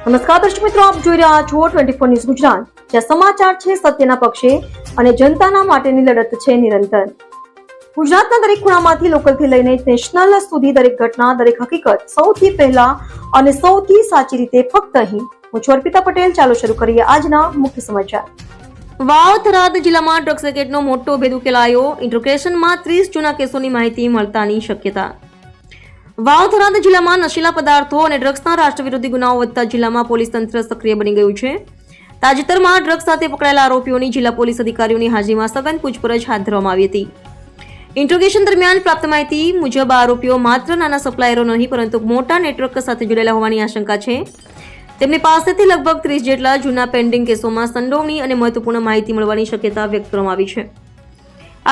નમસ્કાર દર્શક મિત્રો, આપ જોઈ રહ્યા છો 24 ન્યૂઝ ગુજરાત, જ્યાં સમાચાર છે સત્યના પક્ષે અને જનતાના માટેની લડત છે નિરંતર. ગુજરાતના દરેક ખૂણામાંથી લોકલથી લઈને નેશનલ સુધી દરેક ઘટના, દરેક હકીકત સૌથી પહેલા અને સૌથી સાચી રીતે ફક્ત અહીં. હું છું અર્પિતા પટેલ. ચાલો શરૂ કરીએ આજના મુખ્ય સમાચાર. વાવ થરાદ જિલ્લામાં ડ્રગ્સ રેકેટનો મોટો ભેદ ઉકેલાયો. ઇન્ટ્રોગેશનમાં 30 જૂના કેસોની માહિતી મળતાની શક્યતા. વાવ થરાદ જિલ્લામાં નશીલા પદાર્થો અને ડ્રગ્સના રાષ્ટ્રવિરોધી ગુનાઓ વધતા જિલ્લામાં પોલીસ તંત્ર સક્રિય બની ગયું છે. તાજેતરમાં ડ્રગ્સ સાથે પકડાયેલા આરોપીઓની જિલ્લા પોલીસ અધિકારીઓની હાજરીમાં સઘન પૂછપરછ હાથ ધરવામાં આવી હતી. ઇન્ટ્રોગેશન દરમિયાન પ્રાપ્ત માહિતી મુજબ આરોપીઓ માત્ર નાના સપ્લાયરો નહીં પરંતુ મોટા નેટવર્ક સાથે જોડાયેલા હોવાની આશંકા છે. તેમની પાસેથી લગભગ 30 જેટલા જૂના પેન્ડિંગ કેસોમાં સંડોવણી અને મહત્વપૂર્ણ માહિતી મળવાની શક્યતા વ્યક્ત કરવામાં આવી છે.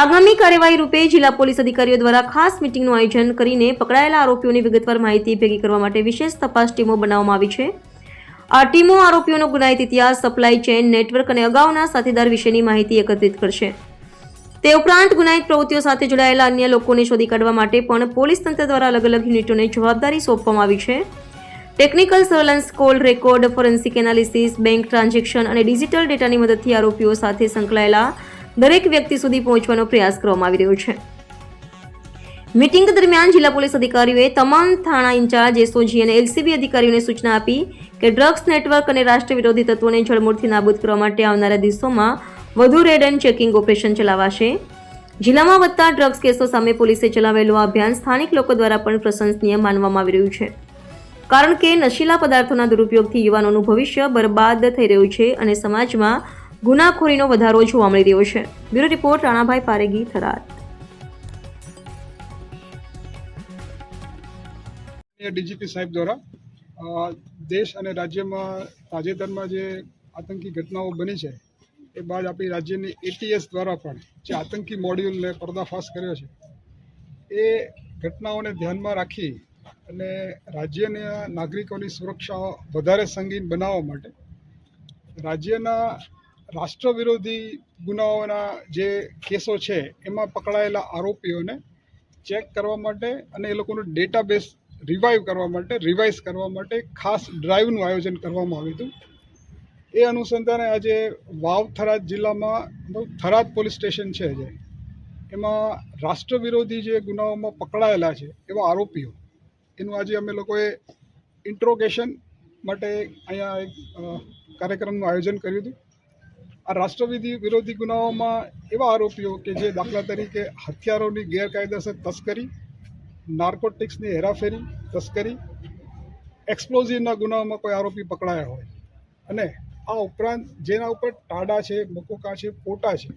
આગામી કાર્યવાહી રૂપે જિલ્લા પોલીસ અધિકારીઓ દ્વારા ખાસ મીટિંગનું આયોજન કરીને પકડાયેલા આરોપીઓની વિગતવાર માહિતી ભેગી કરવા માટે વિશેષ તપાસ ટીમો બનાવવામાં આવી છે. આ ટીમો આરોપીઓનો ગુનાહિત ઇતિહાસ, સપ્લાય ચેઇન નેટવર્ક અને અગાઉના સાથીદાર વિશેની માહિતી એકત્રિત કરશે. તે ઉપરાંત ગુનાહિત પ્રવૃત્તિઓ સાથે જોડાયેલા અન્ય લોકોને શોધી કાઢવા માટે પણ પોલીસ તંત્ર દ્વારા અલગ અલગ યુનિટોને જવાબદારી સોંપવામાં આવી છે. Technical surveillance, call record, forensic analysis, bank transaction અને ડિજિટલ ડેટાની મદદથી આરોપીઓ સાથે સંકળાયેલા દરેક વ્યક્તિ સુધી પહોંચવાનો પ્રયાસ કરવામાં આવી રહ્યો છે. મીટિંગ દરમિયાન જિલ્લા પોલીસ અધિકારીઓએ તમામ થાણા ઇન્ચાર્જ, એસઓજી અને એલસીબી અધિકારીઓને સૂચના આપી કે ડ્રગ્સ નેટવર્ક અને રાષ્ટ્ર વિરોધી તત્વોને જળમૂળથી નાબૂદ કરવા માટે આવનારા દિવસોમાં વધુ રેડ એન્ડ ચેકિંગ ઓપરેશન ચલાવાશે. જિલ્લામાં વધતા ડ્રગ્સ કેસો સામે પોલીસે ચલાવેલું આ અભિયાન સ્થાનિક લોકો દ્વારા પણ પ્રશંસનીય માનવામાં આવી રહ્યું છે, કારણ કે નશીલા પદાર્થોના દુરુપયોગથી યુવાનોનું ભવિષ્ય બરબાદ થઈ રહ્યું છે અને સમાજમાં ગુનાખોરીનો વધારો જોવા મળી રહ્યો છે. Bureau report, Ranabhai Paregi, Tharad. DGP સાહેબ દ્વારા દેશ અને રાજ્યમાં તાજેતરમાં જે આતંકી ઘટનાઓ બની છે એ બાદ આપણી રાજ્યની એટીએસ દ્વારા પણ જે આતંકી મોડ્યુલને પર્દાફાશ કર્યો છે એ ઘટનાઓને ધ્યાનમાં રાખી અને રાજ્યના નાગરિકોની સુરક્ષા વધારે સંગીન બનાવવા માટે રાજ્યના રાષ્ટ્ર વિરોધી ગુનાઓના જે કેસો છે એમાં પકડાયેલા આરોપીઓને ચેક કરવા માટે અને એ લોકોનું ડેટાબેઝ રિવાઇઝ કરવા માટે ખાસ ડ્રાઈવનું આયોજન કરવામાં આવ્યું હતું. એ અનુસંધાને આજે વાવ થરાદ જિલ્લામાં થરાદ પોલીસ સ્ટેશન છે જે એમાં રાષ્ટ્ર વિરોધી જે ગુનાઓમાં પકડાયેલા છે એવા આરોપીઓ એનું આજે અમે લોકોએ ઇન્ટ્રોગેશન માટે અહીંયા એક કાર્યક્રમનું આયોજન કર્યું હતું. આ રાષ્ટ્ર વિરોધી ગુનાઓમાં એવા આરોપીઓ કે જે દાખલા તરીકે હથિયારોની ગેરકાયદેસર તસ્કરી, નાર્કોટિક્સની હેરાફેરી, તસ્કરી, એક્સપ્લોઝિવના ગુનાઓમાં કોઈ આરોપી પકડાયા હોય અને આ ઉપરાંત જેના ઉપર ટાડા છે, મકોકા છે, પોટા છે,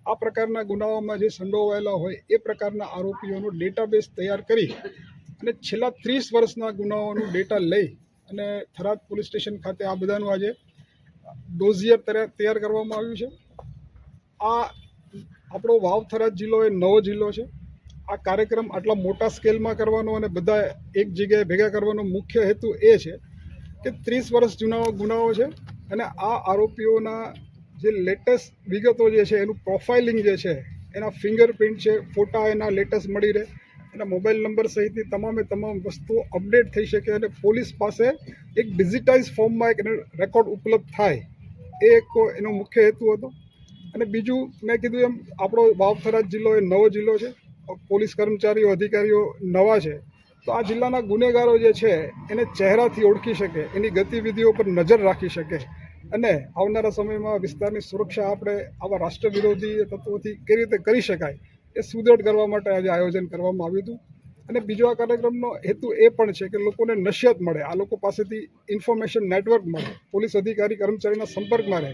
આ પ્રકારના ગુનાઓમાં જે સંડોવાયેલા હોય એ પ્રકારના આરોપીઓનો ડેટાબેઝ તૈયાર કરી અને છેલ્લા 30 વર્ષના ગુનાઓનું ડેટા લઈ અને થરાદ પોલીસ સ્ટેશન ખાતે આ બધાનું આજે ડોઝિયર તૈયાર કરવામાં આવ્યું છે. આ આપણો વાવ થરાદ જિલ્લો એ નવો જિલ્લો છે. આ કાર્યક્રમ આટલા મોટા સ્કેલમાં કરવાનો અને બધા એક જગ્યાએ ભેગા કરવાનો મુખ્ય હેતુ એ છે કે 30 વર્ષ જૂના ગુનાઓ છે અને આ આરોપીઓના જે લેટેસ્ટ વિગતો જે છે એનું પ્રોફાઇલિંગ જે છે, એના ફિંગરપ્રિન્ટ છે, ફોટા એના લેટેસ્ટ મળી રહે, એના મોબાઈલ નંબર સહિતની તમામ વસ્તુઓ અપડેટ થઈ શકે અને પોલીસ પાસે એક ડિજિટાઇઝ ફોર્મમાં એક રેકોર્ડ ઉપલબ્ધ થાય, એ એક એનો મુખ્ય હેતુ હતો. અને બીજું મેં કીધું એમ આપણો વાવ થરાદ જિલ્લો એ નવો જિલ્લો છે. પોલીસ કર્મચારીઓ, અધિકારીઓ નવા છે, તો આ જિલ્લાના ગુનેગારો જે છે એને ચહેરાથી ઓળખી શકે, એની ગતિવિધિઓ પર નજર રાખી શકે અને આવનારા સમયમાં વિસ્તારની સુરક્ષા આપણે આવા રાષ્ટ્ર વિરોધી તત્વોથી કઈ રીતે કરી શકાય એ સુદૃઢ કરવા માટે આજે આયોજન કરવામાં આવ્યું હતું. અને બીજો આ કાર્યક્રમનો હેતુ એ પણ છે કે લોકોને નસિહત મળે, આ લોકો પાસેથી ઇન્ફોર્મેશન નેટવર્ક મળે, પોલીસ અધિકારી કર્મચારીના સંપર્કમાં રહે,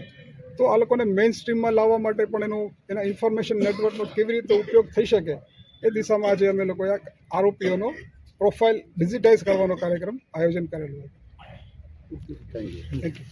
તો આ લોકોને મેઇન સ્ટ્રીમમાં લાવવા માટે પણ એના ઇન્ફોર્મેશન નેટવર્કનો કેવી રીતે ઉપયોગ થઈ શકે એ દિશામાં આજે અમે લોકોએ આરોપીઓનો પ્રોફાઇલ ડિજિટાઇઝ કરવાનો કાર્યક્રમ આયોજન કરેલું હતું. Thank you.